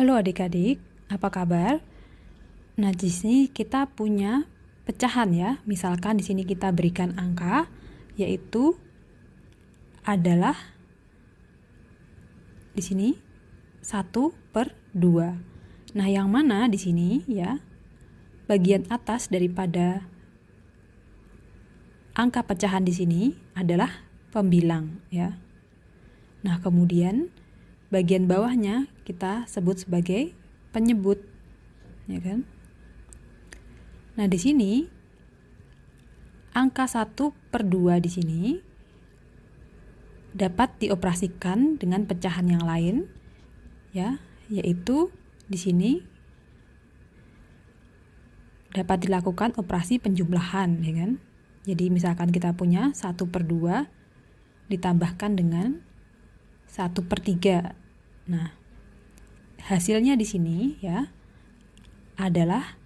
Halo adik-adik, apa kabar? Nah, di sini kita punya pecahan ya. Misalkan di sini kita berikan angka, yaitu adalah di sini 1/2. Nah, yang mana di sini ya, bagian atas daripada angka pecahan di sini adalah pembilang ya. Nah, kemudian bagian bawahnya kita sebut sebagai penyebut, ya kan? Nah, di sini angka 1/2 di sini dapat dioperasikan dengan pecahan yang lain, ya, yaitu di sini dapat dilakukan operasi penjumlahan, ya kan? Jadi misalkan kita punya 1/2 ditambahkan dengan 1/3. Nah, hasilnya di sini ya adalah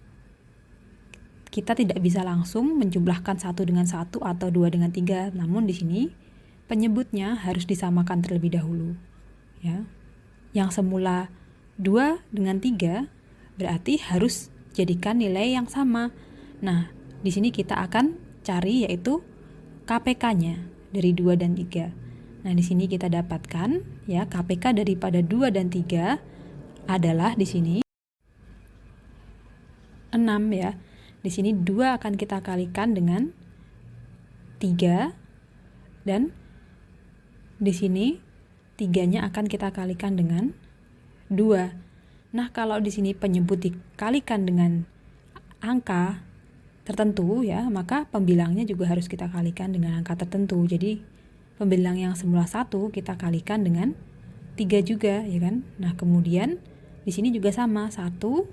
kita tidak bisa langsung menjumlahkan 1 dengan 1 atau 2 dengan 3, namun di sini penyebutnya harus disamakan terlebih dahulu ya. Yang semula 2 dengan 3 berarti harus jadikan nilai yang sama. Nah, di sini kita akan cari yaitu KPK-nya dari 2 dan 3. Nah, di sini kita dapatkan ya KPK daripada 2 dan 3 adalah di sini 6 ya. Di sini 2 akan kita kalikan dengan 3 dan di sini 3-nya akan kita kalikan dengan 2. Nah, kalau di sini penyebut dikalikan dengan angka tertentu ya, maka pembilangnya juga harus kita kalikan dengan angka tertentu. Jadi pembilang yang semula 1 kita kalikan dengan 3 juga ya kan. Nah, kemudian di sini juga sama, 1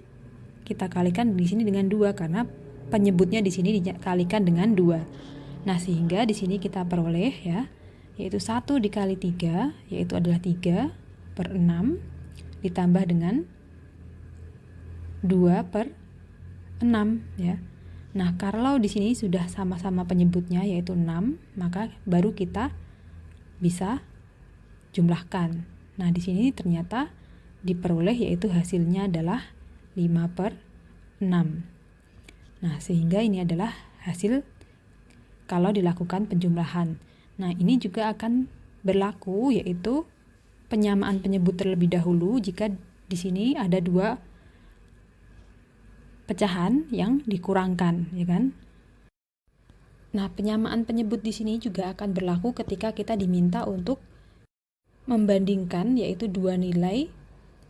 kita kalikan di sini dengan 2 karena penyebutnya di sini dikalikan dengan 2. Nah, sehingga di sini kita peroleh ya, yaitu 1 dikali 3 yaitu adalah 3/6 ditambah dengan 2/6 ya. Nah, kalau di sini sudah sama-sama penyebutnya yaitu 6, maka baru kita bisa jumlahkan. Nah, di sini ternyata diperoleh yaitu hasilnya adalah 5/6. Nah, sehingga ini adalah hasil kalau dilakukan penjumlahan. Nah, ini juga akan berlaku yaitu penyamaan penyebut terlebih dahulu jika di sini ada 2 pecahan yang dikurangkan, ya kan? Nah, penyamaan penyebut di sini juga akan berlaku ketika kita diminta untuk membandingkan yaitu 2 nilai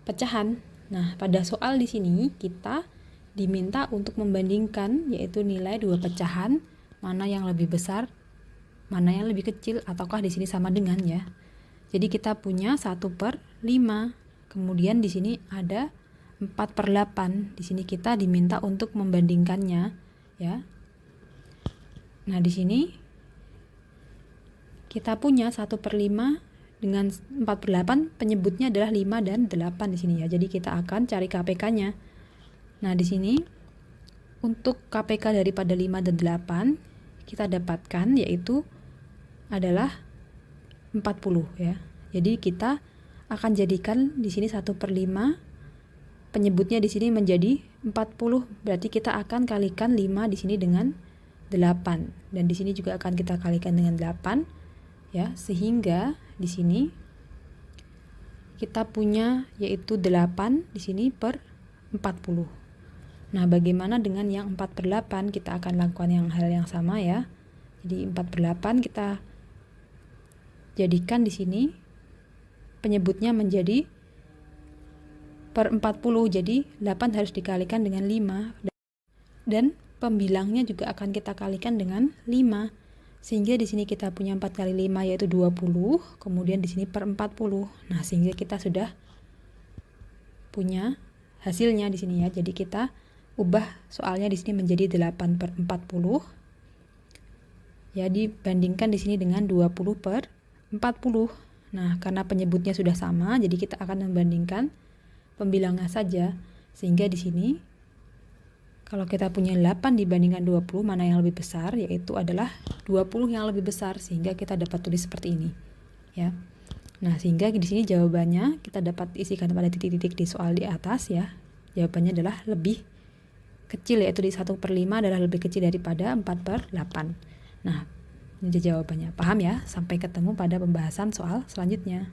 pecahan. Nah, pada soal di sini kita diminta untuk membandingkan yaitu nilai 2 pecahan, mana yang lebih besar, mana yang lebih kecil, ataukah di sini sama dengan ya. Jadi kita punya 1/5. Kemudian di sini ada 4/8. Di sini kita diminta untuk membandingkannya ya. Nah, di sini kita punya 1/5 dengan 4/8, penyebutnya adalah 5 dan 8 di sini ya. Jadi kita akan cari KPK-nya. Nah, di sini untuk KPK daripada 5 dan 8 kita dapatkan yaitu adalah 40 ya. Jadi kita akan jadikan di sini 1/5, penyebutnya di sini menjadi 40. Berarti kita akan kalikan 5 di sini dengan 8 dan di sini juga akan kita kalikan dengan 8 ya, sehingga di sini kita punya yaitu 8 di sini per 40. Nah, bagaimana dengan yang 4/8? Kita akan lakukan hal yang sama ya. Jadi 4/8 kita jadikan di sini penyebutnya menjadi per 40. Jadi 8 harus dikalikan dengan 5 dan pembilangnya juga akan kita kalikan dengan 5. Sehingga di sini kita punya 4 kali 5 yaitu 20, kemudian di sini per 40. Nah, sehingga kita sudah punya hasilnya di sini ya. Jadi kita ubah soalnya di sini menjadi 8/40. Ya, dibandingkan di sini dengan 20/40. Nah, karena penyebutnya sudah sama, jadi kita akan membandingkan pembilangnya saja. Sehingga di sini kalau kita punya 8 dibandingkan 20, mana yang lebih besar? Yaitu adalah 20 yang lebih besar, sehingga kita dapat tulis seperti ini ya. Nah, sehingga di sini jawabannya kita dapat isikan pada titik-titik di soal di atas ya. Jawabannya adalah lebih kecil, yaitu di 1/5 adalah lebih kecil daripada 4/8. Nah, ini jawabannya. Paham ya? Sampai ketemu pada pembahasan soal selanjutnya.